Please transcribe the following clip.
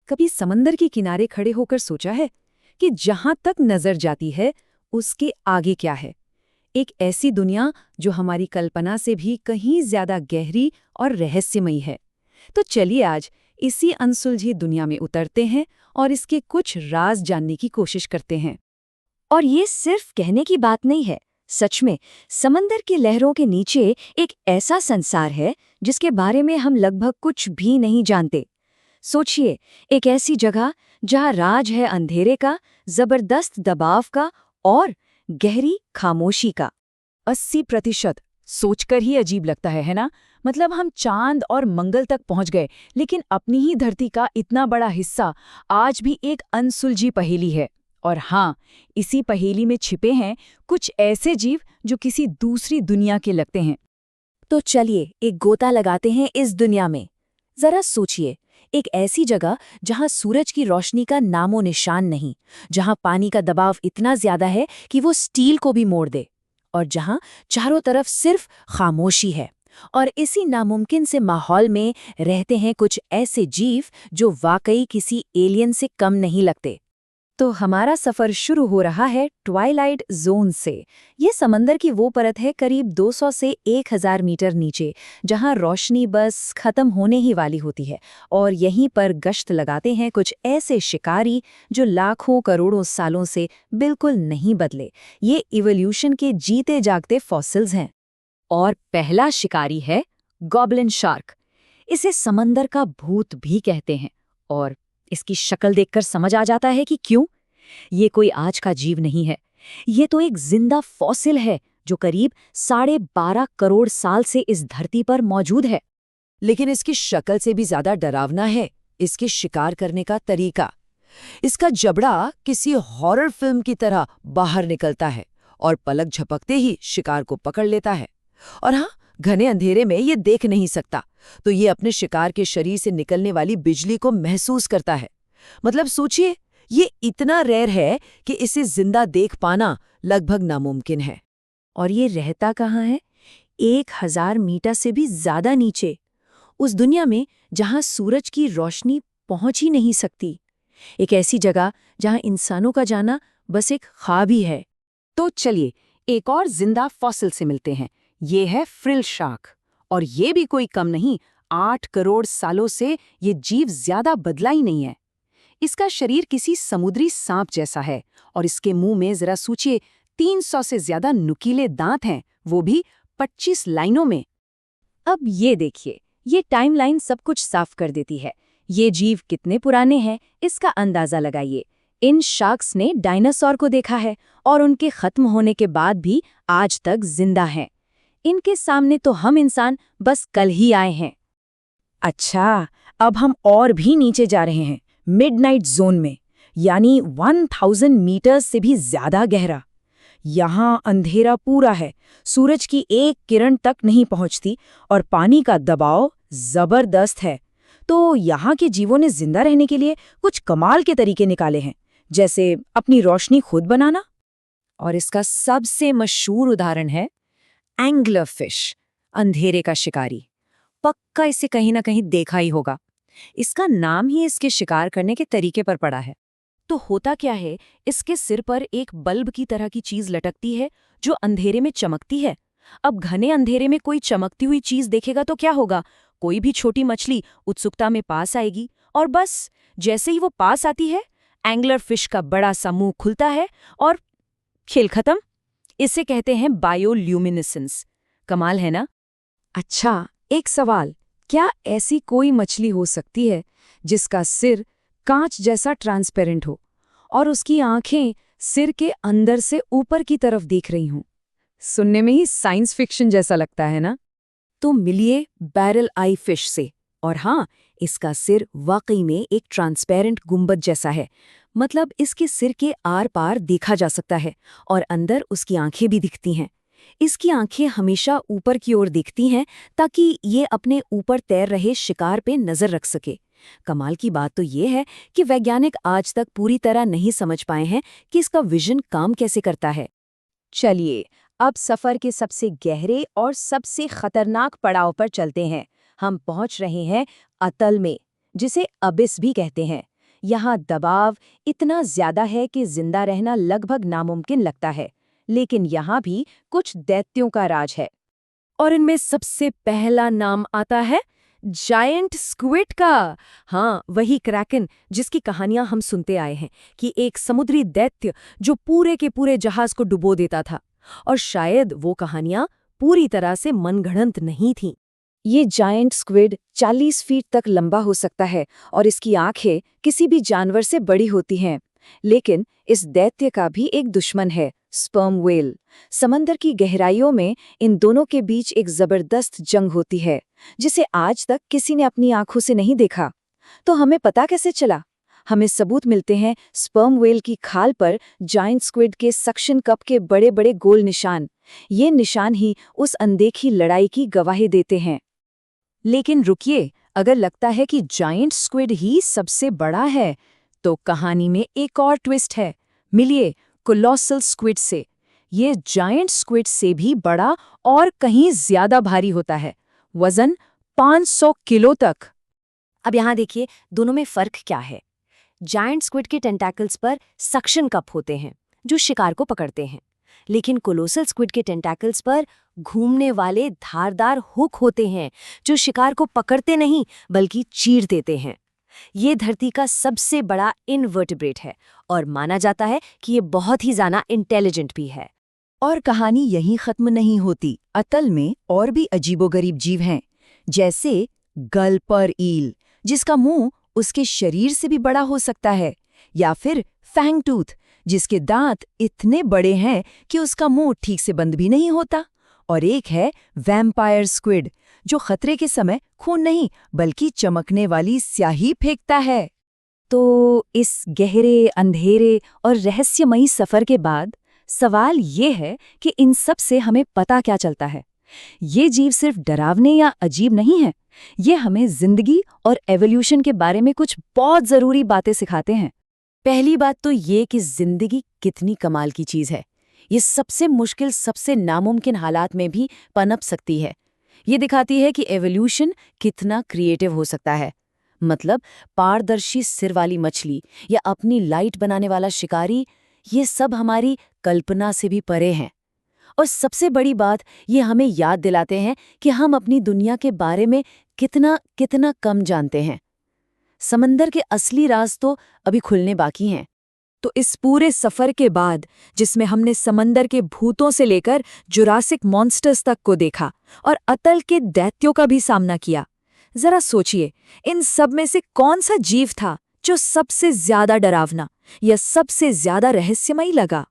कभी समंदर के किनारे खड़े होकर सोचा है कि जहां तक नजर जाती है उसके आगे क्या है? एक ऐसी दुनिया जो हमारी कल्पना से भी कहीं ज्यादा गहरी और रहस्यमयी है। तो चलिए आज इसी अनसुलझी दुनिया में उतरते हैं और इसके कुछ राज जानने की कोशिश करते हैं। और ये सिर्फ कहने की बात नहीं है। सच में समंदर की लहरों के नीचे एक ऐसा संसार है जिसके बारे में हम लगभग कुछ भी नहीं जानते। सोचिए, एक ऐसी जगह जहां राज है अंधेरे का, जबरदस्त दबाव का और गहरी खामोशी का। 80% सोचकर ही अजीब लगता है ना? मतलब हम चांद और मंगल तक पहुंच गए, लेकिन अपनी ही धरती का इतना बड़ा हिस्सा आज भी एक अनसुलझी पहेली है। और हाँ, इसी पहेली में छिपे हैं कुछ ऐसे जीव जो किसी दूसरी दुनिया के लगते हैं। तो चलिए एक गोता लगाते हैं इस दुनिया में। जरा सोचिए, एक ऐसी जगह जहां सूरज की रोशनी का नामो निशान नहीं, जहां पानी का दबाव इतना ज्यादा है कि वो स्टील को भी मोड़ दे, और जहां चारों तरफ सिर्फ खामोशी है। और इसी नामुमकिन से माहौल में रहते हैं कुछ ऐसे जीव जो वाकई किसी एलियन से कम नहीं लगते। तो हमारा सफर शुरू हो रहा है ट्वाइलाइट जोन से। ये समंदर की वो परत है करीब 200 से 1000 मीटर नीचे, जहां रोशनी बस खत्म होने ही वाली होती है। और यहीं पर गश्त लगाते हैं कुछ ऐसे शिकारी जो लाखों करोड़ों सालों से बिल्कुल नहीं बदले। ये इवोल्यूशन के जीते जागते फॉसिल्स हैं। और पहला शिकारी है गॉबलिन शार्क। इसे समंदर का भूत भी कहते हैं, और इसकी शक्ल देखकर समझ आ जाता है कि क्यों। ये कोई आज का जीव नहीं है, ये तो एक जिंदा फॉसिल है जो करीब 12.5 करोड़ साल से इस धरती पर मौजूद है। लेकिन इसकी शक्ल से भी ज्यादा डरावना है इसके शिकार करने का तरीका। इसका जबड़ा किसी हॉरर फिल्म की तरह बाहर निकलता है और पलक झपकते ही शिकार को पकड़ लेता है। और हाँ, घने अंधेरे में ये देख नहीं सकता, तो ये अपने शिकार के शरीर से निकलने वाली बिजली को महसूस करता है। मतलब सोचिए, ये इतना रेयर है कि इसे जिंदा देख पाना लगभग नामुमकिन है। और ये रहता कहाँ है? 1000 मीटर से भी ज्यादा नीचे, उस दुनिया में जहां सूरज की रोशनी पहुंच ही नहीं सकती। एक ऐसी जगह जहां इंसानों का जाना बस एक ख्वाब ही है। तो चलिए एक और जिंदा फॉसिल से मिलते हैं। ये है फ्रिल शार्क, और ये भी कोई कम नहीं। 8 करोड़ सालों से ये जीव ज्यादा बदला ही नहीं है। इसका शरीर किसी समुद्री सांप जैसा है, और इसके मुंह में जरा सोचिए 300 से ज्यादा नुकीले दांत हैं, वो भी 25 लाइनों में। अब ये देखिए, ये टाइमलाइन सब कुछ साफ कर देती है। ये जीव कितने पुराने हैं इसका अंदाजा लगाइए। इन शार्क्स ने डायनासोर को देखा है और उनके खत्म होने के बाद भी आज तक जिंदा हैं। इनके सामने तो हम इंसान बस कल ही आए हैं। अच्छा, अब हम और भी नीचे जा रहे हैं, मिडनाइट जोन में, यानी 1000 मीटर्स से भी ज्यादा गहरा। यहाँ अंधेरा पूरा है, सूरज की एक किरण तक नहीं पहुंचती और पानी का दबाव जबरदस्त है। तो यहाँ के जीवों ने जिंदा रहने के लिए कुछ कमाल के तरीके निकाले हैं, जैसे अपनी रोशनी खुद बनाना। और इसका सबसे मशहूर उदाहरण है एंग्लर फिश, अंधेरे का शिकारी। पक्का इसे कहीं ना कहीं देखा ही होगा। इसका नाम ही इसके शिकार करने के तरीके पर पड़ा है। तो होता क्या है, इसके सिर पर एक बल्ब की तरह की चीज लटकती है जो अंधेरे में चमकती है। अब घने अंधेरे में कोई चमकती हुई चीज देखेगा तो क्या होगा? कोई भी छोटी मछली उत्सुकता में पास आएगी, और बस जैसे ही वो पास आती है, एंग्लर फिश का बड़ा सा मुंह खुलता है और खेल खत्म। इसे कहते हैं बायोल्यूमिनेसेंस। कमाल है ना? अच्छा, एक सवाल, क्या ऐसी कोई मछली हो सकती है जिसका सिर कांच जैसा ट्रांसपेरेंट हो और उसकी आंखें सिर के अंदर से ऊपर की तरफ देख रही हों? सुनने में ही साइंस फिक्शन जैसा लगता है ना? तो मिलिए बैरल आई फिश से। और हाँ, इसका सिर वाकई में एक ट्रांसपेरेंट गुंबद जैसा है। मतलब इसके सिर के आर पार देखा जा सकता है और अंदर उसकी आंखें भी दिखती हैं। इसकी आंखें हमेशा ऊपर की ओर दिखती हैं ताकि ये अपने ऊपर तैर रहे शिकार पे नजर रख सके। कमाल की बात तो ये है कि वैज्ञानिक आज तक पूरी तरह नहीं समझ पाए हैं कि इसका विजन काम कैसे करता है। चलिए, अब सफर के सबसे गहरे और सबसे खतरनाक पड़ाव पर चलते हैं। हम पहुंच रहे हैं अतल में, जिसे अबिस भी कहते हैं। यहाँ दबाव इतना ज्यादा है कि जिंदा रहना लगभग नामुमकिन लगता है, लेकिन यहाँ भी कुछ दैत्यों का राज है। और इनमें सबसे पहला नाम आता है जायंट स्क्विड का। हाँ, वही क्रैकन जिसकी कहानियां हम सुनते आए हैं कि एक समुद्री दैत्य जो पूरे के पूरे जहाज को डुबो देता था। और शायद वो कहानियां पूरी तरह से मनगढ़ंत नहीं थीं। ये जायंट स्क्विड 40 फीट तक लंबा हो सकता है और इसकी आंखें किसी भी जानवर से बड़ी होती हैं। लेकिन इस दैत्य का भी एक दुश्मन है, स्पर्म व्हेल। समंदर की गहराइयों में इन दोनों के बीच एक जबरदस्त जंग होती है, जिसे आज तक किसी ने अपनी आंखों से नहीं देखा। तो हमें पता कैसे चला? हमें सबूत मिलते हैं स्पर्म व्हेल की खाल पर जायंट स्क्विड के सक्शन कप के बड़े बड़े गोल निशान। ये निशान ही उस अनदेखी लड़ाई की गवाही देते हैं। लेकिन रुकिए, अगर लगता है कि जायंट स्क्विड ही सबसे बड़ा है, तो कहानी में एक और ट्विस्ट है। मिलिए कोलोसल स्क्विड से। ये जायंट स्क्विड से भी बड़ा और कहीं ज्यादा भारी होता है, वजन 500 किलो तक। अब यहाँ देखिए, दोनों में फर्क क्या है। जायंट स्क्विड के टेंटैकल्स पर सक्शन कप होते हैं जो शिकार को पकड़ते हैं, लेकिन कोलोसल स्क्विड के टेंटैकल्स पर घूमने वाले धारदार हुक होते हैं जो शिकार को पकड़ते नहीं बल्कि चीर देते हैं। ये धरती का सबसे बड़ा इनवर्टिब्रेट है और माना जाता है कि ये बहुत ही ज्यादा इंटेलिजेंट भी है। और कहानी यहीं खत्म नहीं होती। अतल में और भी अजीबोगरीब जीव हैं, जैसे गल्पर ईल, जिसका मुंह उसके शरीर से भी बड़ा हो सकता है, या फिर फैंगटूथ, जिसके दांत इतने बड़े हैं कि उसका मुंह ठीक से बंद भी नहीं होता। और एक है वैम्पायर स्क्विड, जो खतरे के समय खून नहीं बल्कि चमकने वाली स्याही फेंकता है। तो इस गहरे, अंधेरे और रहस्यमयी सफर के बाद सवाल ये है कि इन सब से हमें पता क्या चलता है। ये जीव सिर्फ डरावने या अजीब नहीं है, ये हमें जिंदगी और एवोल्यूशन के बारे में कुछ बहुत जरूरी बातें सिखाते हैं। पहली बात तो ये कि जिंदगी कितनी कमाल की चीज है। ये सबसे मुश्किल, सबसे नामुमकिन हालात में भी पनप सकती है। ये दिखाती है कि एवोल्यूशन कितना क्रिएटिव हो सकता है। मतलब पारदर्शी सिर वाली मछली या अपनी लाइट बनाने वाला शिकारी, ये सब हमारी कल्पना से भी परे हैं। और सबसे बड़ी बात, ये हमें याद दिलाते हैं कि हम अपनी दुनिया के बारे में कितना कम जानते हैं। समंदर के असली राज तो अभी खुलने बाकी हैं। तो इस पूरे सफर के बाद, जिसमें हमने समंदर के भूतों से लेकर जुरासिक मॉन्स्टर्स तक को देखा और अतल के दैत्यों का भी सामना किया, जरा सोचिए, इन सब में से कौन सा जीव था जो सबसे ज्यादा डरावना या सबसे ज्यादा रहस्यमयी लगा?